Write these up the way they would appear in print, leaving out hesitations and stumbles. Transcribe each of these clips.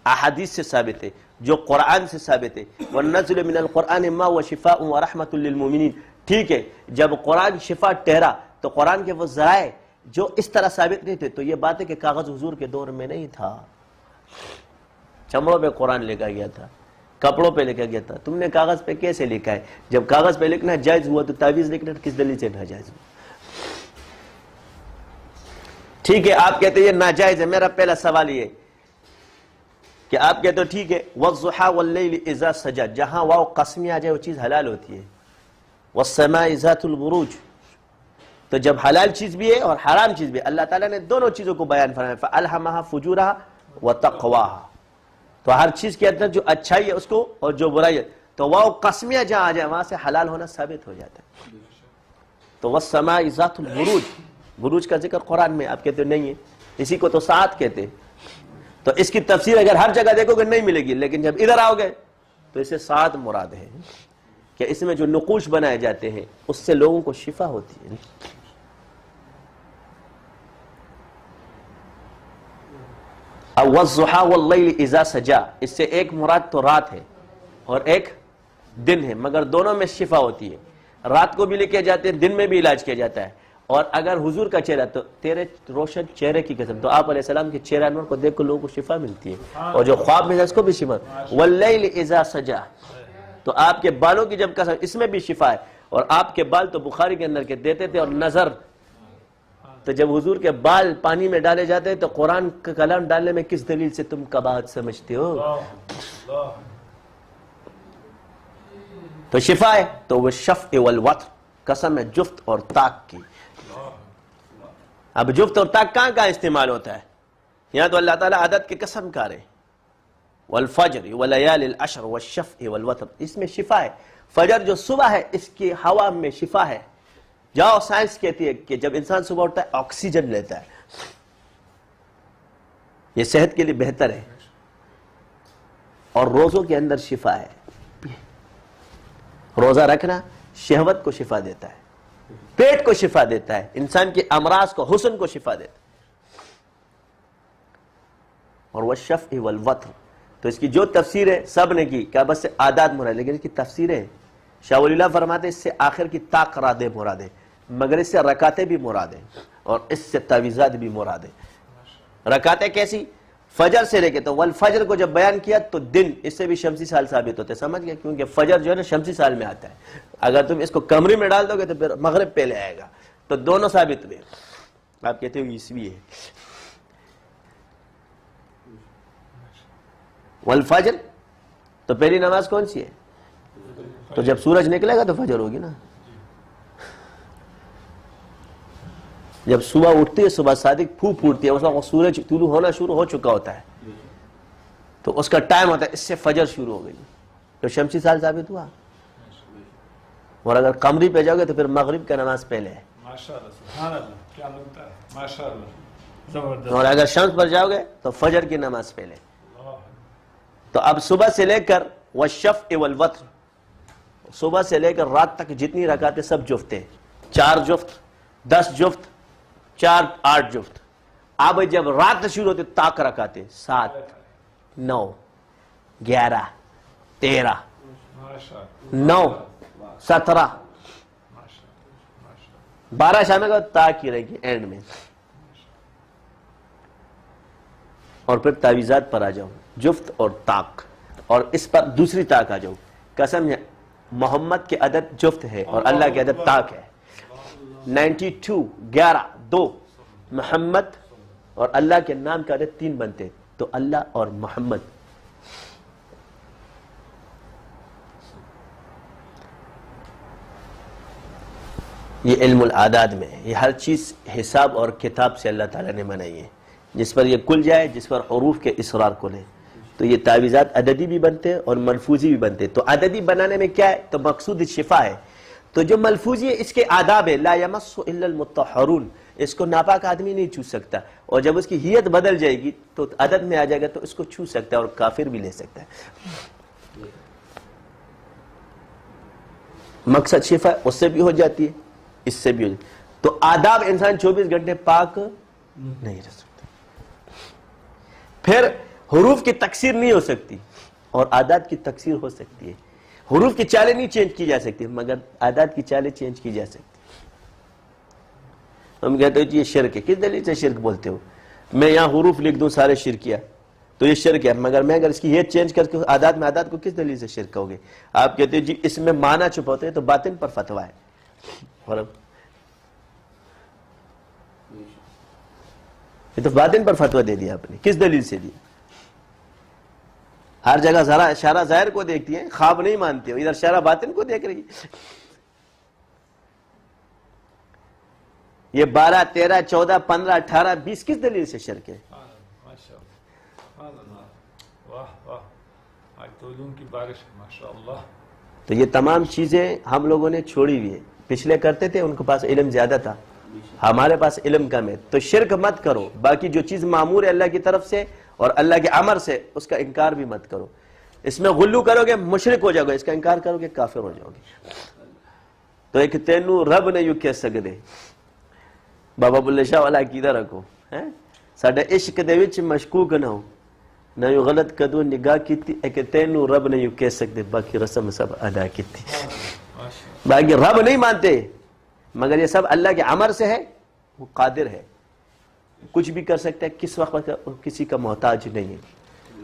احادیث سے ثابت ہے، جو قرآن سے ثابت ہے۔ وَالنَّزِلُ مِنَ الْقُرْآنِ مَا هُوَ شِفَاءٌ وَرَحْمَةٌ لِّلْمُؤْمِنِينَ، ٹھیک ہے، جب قرآن شفا ٹھہرا تو قرآن کے وہ ذرائع جو اس طرح ثابت نہیں تھے، تو یہ بات ہے کہ کاغذ حضور کے دور میں نہیں تھا، چمڑوں پہ قرآن لکھا گیا تھا، کپڑوں پہ لکھا گیا تھا۔ تم نے کاغذ پہ کیسے لکھا ہے؟ جب کاغذ پہ لکھنا جائز ہوا تو تعویذ لکھنا کس دلیل سے ناجائز ہوا؟ ٹھیک ہے، آپ کہتے ہیں یہ ناجائز ہے۔ میرا پہلا سوال یہ کہ آپ کہتے ہو ٹھیک ہے وَالضُّحَىٰ وَاللَّيْلِ إِذَا سَجَدَ، جہاں واو قسمی آ جائے وہ چیز حلال ہوتی ہے۔ وَالسَّمَاءِ ذَاتُ الْبُرُوجِ، تو جب حلال چیز بھی ہے اور حرام چیز بھی ہے، اللہ تعالیٰ نے دونوں چیزوں کو بیان فرمایا، فَأَلْهَمَهَا فُجُورَهَا وَتَقْوَاهَا، تو ہر چیز کے اندر جو اچھائی ہے اس کو اور جو برائی ہے، تو واو قسمیہ جہاں آ جائے وہاں سے حلال ہونا ثابت ہو جاتا ہے۔ تو وَالسَّمَاءِ ذَاتُ الْبُرُوجِ، بروج کا ذکر قرآن میں آپ کہتے نہیں ہے، اسی کو تو ساعت کہتے ہیں۔ تو اس کی تفسیر اگر ہر جگہ دیکھو گے نہیں ملے گی، لیکن جب ادھر آؤ گے تو اسے ساعت مراد ہے کہ اس میں جو نقوش بنائے جاتے ہیں اس سے لوگوں کو شفا ہوتی ہے۔ وَالضُّحَىٰ وَاللَّيْلِ إِذَا سَجَىٰ، اس سے ایک مراد تو رات ہے اور ایک دن ہے، مگر دونوں میں شفا ہوتی ہے۔ رات کو بھی لکھے جاتے ہیں، دن میں بھی علاج کیا جاتا ہے۔ اور اگر حضور کا چہرہ تو تیرے روشن چہرے کی قسم، تو آپ علیہ السلام کے چہرہ انور کو دیکھ کر لوگوں کو شفا ملتی ہے، اور جو خواب میں ہے اس کو بھی شفا۔ وَاللَّيْلِ إِذَا سَجَىٰ، تو آپ کے بالوں کی جب قسم، اس میں بھی شفا ہے۔ اور آپ کے بال تو بخاری کے اندر کے دیتے تھے، اور نظر، تو جب حضور کے بال پانی میں ڈالے جاتے ہیں تو قرآن کا کلام ڈالنے میں کس دلیل سے تم قباحت سمجھتے ہو؟ تو شفا ہے، تو وہ شفع والوتر، قسم ہے جفت اور طاق کی۔ اب جفت اور طاق کہاں کہاں استعمال ہوتا ہے؟ یہاں تو اللہ تعالیٰ عدد کی قسم کھا رہے، والفجر ولیال العشر والشفع والوتر، اس میں شفا ہے۔ فجر جو صبح ہے اس کی ہوا میں شفا ہے۔ جاؤ، سائنس کہتی ہے کہ جب انسان صبح اٹھتا ہے آکسیجن لیتا ہے، یہ صحت کے لیے بہتر ہے، اور روزوں کے اندر شفا ہے۔ روزہ رکھنا شہوت کو شفا دیتا ہے، پیٹ کو شفا دیتا ہے، انسان کے امراض کو، حسن کو شفا دیتا ہے۔ اور والشفع والوتر، تو اس کی جو تفسیر ہے سب نے کی، کیا بس سے عادات مراد، لیکن اس کی تفسیریں شاہ ولی اللہ فرماتے اس سے آخر کی طاق رادیں مراد ہے، مگر اس سے رکعتیں بھی مراد ہیں، اور اس سے تعویذات بھی مراد ہیں۔ رکعتیں کیسی؟ فجر سے لے کے، تو والفجر کو جب بیان کیا تو دن، اس سے بھی شمسی سال ثابت ہوتے، سمجھ گئے؟ کیونکہ فجر جو ہے نا شمسی سال میں آتا ہے، اگر تم اس کو قمری میں ڈال دو گے تو پھر مغرب پہلے آئے گا، تو دونوں ثابت ہوئے۔ آپ کہتے ہو عیسوی ہے۔ والفجر، تو پہلی نماز کون سی ہے؟ تو جب سورج نکلے گا تو فجر ہوگی نا۔ جب صبح اٹھتی ہے، صبح صادق پھوٹ پھوٹتی ہے، اس وقت سورج طلوع ہونا شروع ہو چکا ہوتا ہے، تو اس کا ٹائم ہوتا ہے، اس سے فجر شروع ہو گئی، تو شمسی سال ثابت ہوا۔ اور اگر قمری پہ جاؤ گے تو پھر مغرب کا نماز پہلے ہے، اور اگر شمس پر جاؤ گے تو فجر کی نماز پہلے۔ تو اب صبح سے لے کر والشفع والوتر، صبح سے لے کر رات تک جتنی رکعتیں سب جفت ہیں، 4 جفت، 10 جفت، 4 8 جفت۔ اب جب رات شروع ہوتی طاق رکعتیں 7 9 11 13 9 17 12 شام کا طاق کی رہے گی اینڈ میں۔ اور پھر تعویذات پر آ جاؤ، جفت اور طاق، اور اس پر دوسری طاق آ جاؤ، قسم ہے محمد کے عدد جفت ہے اور اللہ کے عدد طاق ہے۔ 92 11 2 محمد، اور اللہ کے نام کا عدد 3 بنتے، تو اللہ اور محمد۔ یہ علم العداد میں ہے، یہ ہر چیز حساب اور کتاب سے اللہ تعالیٰ نے بنائی ہے، جس پر یہ کل جائے، جس پر حروف کے اصرار کو لے، تو یہ تعویذات عددی بھی بنتے ہیں اور ملفوظی بھی بنتے ہیں۔ تو عددی بنانے میں کیا ہے؟ تو مقصود شفا ہے۔ تو جو ملفوظی ہے اس کے آداب ہے، لا یمس الا المطہرون، اس کو ناپاک آدمی نہیں چھو سکتا، اور جب اس کی ہیت بدل جائے گی تو عدد میں آ جائے گا تو اس کو چھو سکتا ہے اور کافر بھی لے سکتا ہے۔ مقصد شفا اس سے بھی ہو جاتی ہے، اس سے بھی ہو جاتی ہے۔ تو آداب انسان 24 گھنٹے پاک نہیں رہ سکتا۔ پھر حروف کی تکثیر نہیں ہو سکتی اور اعداد کی تکثیر ہو سکتی ہے. حروف کی چالیں نہیں چینج کی جا سکتی مگر اعداد کی چالیں چینج کی جا سکتی. ہم کہتے ہیں یہ شرک ہے. کس دلیل سے شرک بولتے ہو؟ میں یہاں حروف لکھ دوں سارے شرکیہ تو یہ شرک ہے، مگر میں اگر اس کی یہ چینج کر کے اعداد میں اعداد کو کس دلیل سے شرک کہو گے؟ آپ کہتے ہیں جی اس میں معنی چھپاتے ہیں تو باطن پر فتویٰ ہے. اور یہ تو باطن پر فتویٰ دے دیا آپ نے. کس دلیل سے دیا؟ ہر جگہ ذرا اشارہ ظاہر کو دیکھتی ہیں، خواب نہیں مانتی ہو، ادھر اشارہ باطن کو دیکھ رہی ہے. یہ 12 13 14 15 18 20 کس دلیل سے شرک ہے؟ تو یہ تمام چیزیں ہم لوگوں نے چھوڑی ہوئی ہے. پچھلے کرتے تھے، ان کے پاس علم زیادہ تھا، ہمارے پاس علم کم ہے. تو شرک مت کرو، باقی جو چیز معمور ہے اللہ کی طرف سے اور اللہ کے امر سے اس کا انکار بھی مت کرو. اس میں غلو کرو گے مشرک ہو جاؤ گے، اس کا انکار کرو گے کافر ہو جاؤ گے. تو ایک تینو رب نے یوں کہہ سکتے بابا بلے شاہ والا عقیدہ رکھو، ساڈے عشق دے وچ مشکوک نہ ہو، نہ یوں غلط کدو نگاہ کیتی ایک تینو رب نے یوں کہہ سکتے باقی رسم سب ادا کیتی. باقی رب نہیں مانتے مگر یہ سب اللہ کے امر سے ہے. وہ قادر ہے، کچھ بھی کر سکتا ہے، کس وقت کسی کا محتاج نہیں ہے.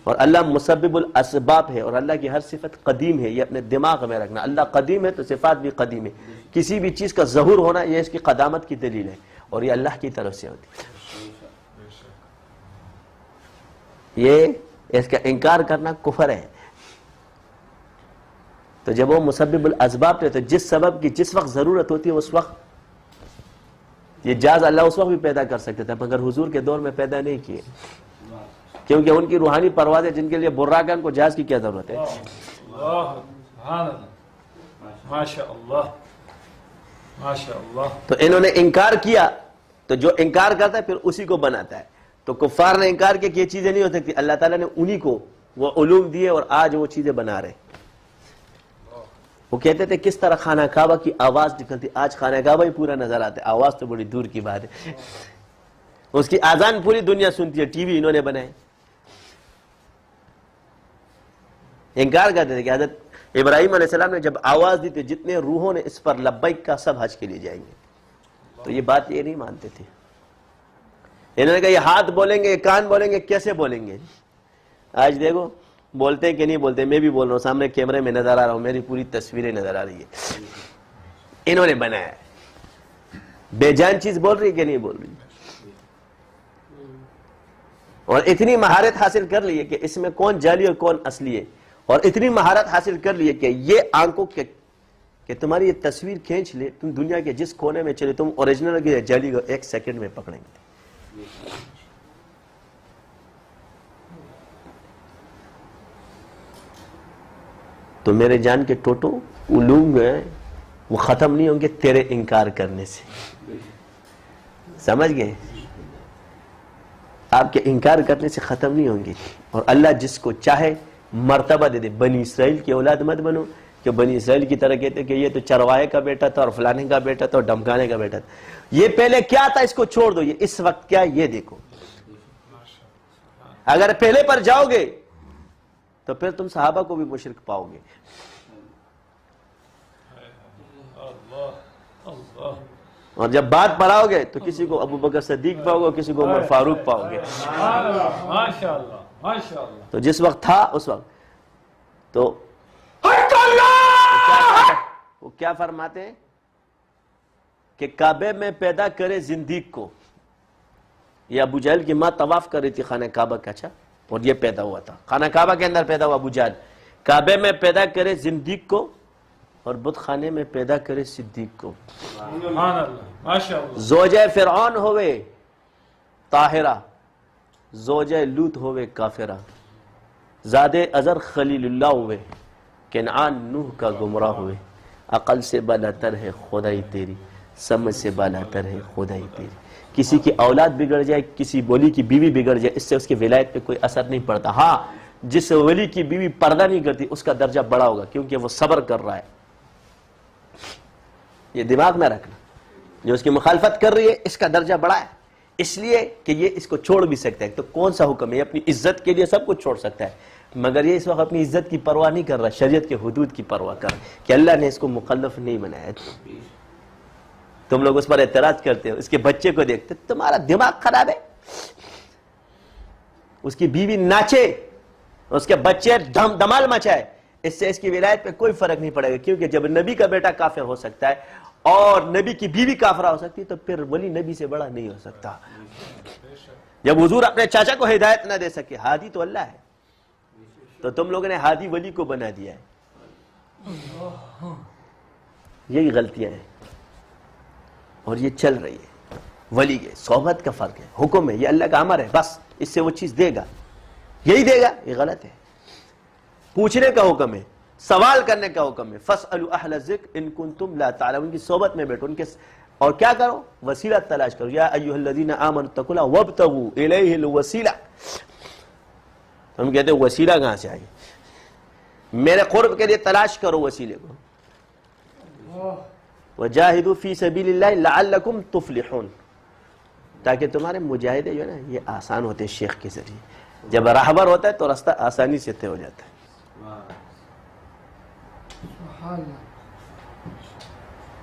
اور اللہ مسبب الاسباب ہے اور اللہ کی ہر صفت قدیم ہے. یہ اپنے دماغ میں رکھنا، اللہ قدیم ہے تو صفات بھی قدیم ہے. کسی بھی چیز کا ظہور ہونا یہ اس کی قدامت کی دلیل ہے اور یہ اللہ کی طرف سے ہوتی ہے. یہ اس کا انکار کرنا کفر ہے. تو جب وہ مسبب الاسباب تھے تو جس سبب کی جس وقت ضرورت ہوتی ہے اس وقت یہ جاز اللہ اس وقت بھی پیدا کر سکتے تھے مگر حضور کے دور میں پیدا نہیں کیے، کیونکہ ان کی روحانی پروازیں جن کے لیے براگان کو جاز کی کیا ضرورت ہے. تو انہوں نے انکار کیا تو جو انکار کرتا ہے پھر اسی کو بناتا ہے. تو کفار نے انکار کیا کہ یہ چیزیں نہیں ہو سکتی، اللہ تعالیٰ نے انہی کو وہ علوم دیے اور آج وہ چیزیں بنا رہے. وہ کہتے تھے کس طرح خانہ کعبہ کی آواز نکلتی، آج خانہ کعبہ ہی پورا نظر آتا ہے، آواز تو بڑی دور کی بات ہے. اس کی آذان پوری دنیا سنتی ہے، ٹی وی انہوں نے بنائے. انکار کرتے تھے کہ حضرت ابراہیم علیہ السلام نے جب آواز دی تو جتنے روحوں نے اس پر لبیک کا سب حج کے لیے جائیں گے. تو یہ بات یہ نہیں مانتے تھے. انہوں نے کہا یہ ہاتھ بولیں گے، یہ کان بولیں گے، کیسے بولیں گے؟ آج دیکھو بولتے کہ نہیں بولتے. میں بھی بول رہا ہوں، سامنے کیمرے میں نظر آ رہا ہوں، میری پوری تصویریں نظر آ رہی ہے. انہوں نے بنایا ہے. بے جان چیز بول رہی ہے کہ نہیں بول رہی؟ اور اتنی مہارت حاصل کر لی ہے کہ اس میں کون جعلی اور کون اصلی ہے. اور اتنی مہارت حاصل کر لی ہے کہ یہ آنکھوں کے کہ تمہاری یہ تصویر کھینچ لے، تم دنیا کے جس کونے میں چلے تم اوریجنل کی جعلی کو 1 سیکنڈ میں پکڑیں گے. تو میرے جان کے ٹوٹو علوم ہیں وہ ختم نہیں ہوں گے تیرے انکار کرنے سے. سمجھ گئے؟ آپ کے انکار کرنے سے ختم نہیں ہوں گے. اور اللہ جس کو چاہے مرتبہ دے دے. بنی اسرائیل کی اولاد مت بنو کہ بنی اسرائیل کی طرح کہتے کہ یہ تو چرواہے کا بیٹا تھا اور فلانے کا بیٹا تھا اور ڈمکانے کا بیٹا تھا. یہ پہلے کیا تھا اس کو چھوڑ دو، یہ اس وقت کیا یہ دیکھو. اگر پہلے پر جاؤ گے تو پھر تم صحابہ کو بھی مشرک پاؤ گے. اور جب بات پڑھاؤ گے تو کسی کو ابو بکر صدیق پاؤ گے، کسی کو عمر فاروق پاؤ گے. تو جس وقت تھا اس وقت تو وہ کیا فرماتے ہیں کہ کعبے میں پیدا کرے زندیق کو. یہ ابو جہل کی ماں طواف کر رہی تھی خانہ کعبہ کا، اچھا، اور یہ پیدا ہوا تھا خانہ کعبہ کے اندر پیدا ہوا ابو جہل. کعبے میں پیدا کرے زندیق کو اور بت خانے میں پیدا کرے صدیق کو. زوجہ فرعون ہوئے طاہرہ، زوجہ لوط ہوئے کافرہ، زاد ازر خلیل اللہ ہوئے، کنعان نوح کا گمراہ ہوئے. عقل سے بالاتر ہے خدائی تیری، سمجھ سے بالاتر ہے خدائی تیری. کسی کی اولاد بگڑ جائے، کسی ولی کی بیوی بگڑ جائے، اس سے اس کی ولایت پہ کوئی اثر نہیں پڑتا. ہاں جس ولی کی بیوی پردہ نہیں کرتی اس کا درجہ بڑا ہوگا کیونکہ وہ صبر کر رہا ہے. یہ دماغ میں رکھنا. جو اس کی مخالفت کر رہی ہے اس کا درجہ بڑا ہے اس لیے کہ یہ اس کو چھوڑ بھی سکتا ہے. تو کون سا حکم ہے؟ یہ اپنی عزت کے لیے سب کچھ چھوڑ سکتا ہے، مگر یہ اس وقت اپنی عزت کی پرواہ نہیں کر رہا، شریعت کے حدود کی پرواہ کر رہا کہ اللہ نے اس کو مکلف نہیں بنایا. تم لوگ اس پر اعتراض کرتے ہو، اس کے بچے کو دیکھتے تمہارا دماغ خراب ہے. اس کی بیوی ناچے، اس کے بچے دمال مچائے، اس سے اس کی ولایت پہ کوئی فرق نہیں پڑے گا، کیونکہ جب نبی کا بیٹا کافر ہو سکتا ہے اور نبی کی بیوی کافرہ ہو سکتی ہے تو پھر ولی نبی سے بڑا نہیں ہو سکتا. جب حضور اپنے چاچا کو ہدایت نہ دے سکے، ہادی تو اللہ ہے، تو تم لوگوں نے ہادی ولی کو بنا دیا ہے. یہی غلطیاں ہیں اور یہ چل رہی ہے. ولی کے صحبت کا فرق ہے، حکم ہے، یہ اللہ کا امر ہے، بس اس سے وہ چیز دے گا، یہی دے گا. یہ غلط ہے. پوچھنے کا حکم ہے، سوال کرنے کا حکم ہے. فاسألوا اہل الذکر ان کنتم لا تعلمون. ان کی صحبت میں بیٹھو، ان کے اور کیا کرو؟ وسیلہ تلاش کرو. یا ایھا الذین آمنوا اتقوا اللہ وابتغوا الیہ الوسیلہ. ہم کہتے ہیں وسیلہ کہاں سے آئی؟ میرے قرب کے لیے تلاش کرو وسیلے کو. وجاہدوا فی سبیل اللہ لعلکم تفلحون. تاکہ تمہارے مجاہدے جو ہے نا یہ آسان ہوتے ہیں شیخ کے ذریعے. جب راہبر ہوتا ہے تو راستہ آسانی سے طے ہو جاتا ہے.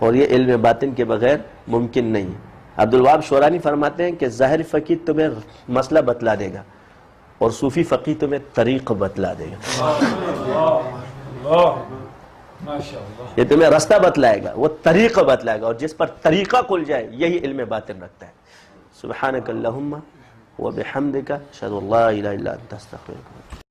اور یہ علم باطن کے بغیر ممکن نہیں. عبد الوہاب شورانی فرماتے ہیں کہ ظاہر فقیہ تمہیں مسئلہ بتلا دے گا اور صوفی فقیہ تمہیں طریق بتلا دے گا. یہ تمہیں راستہ بتلائے گا، وہ طریقہ بتلائے گا، اور جس پر طریقہ کھل جائے یہی علم باطن رکھتا ہے. سبحانک اللہم وبحمدک اشہد ان لا الہ الا انت استغفرک.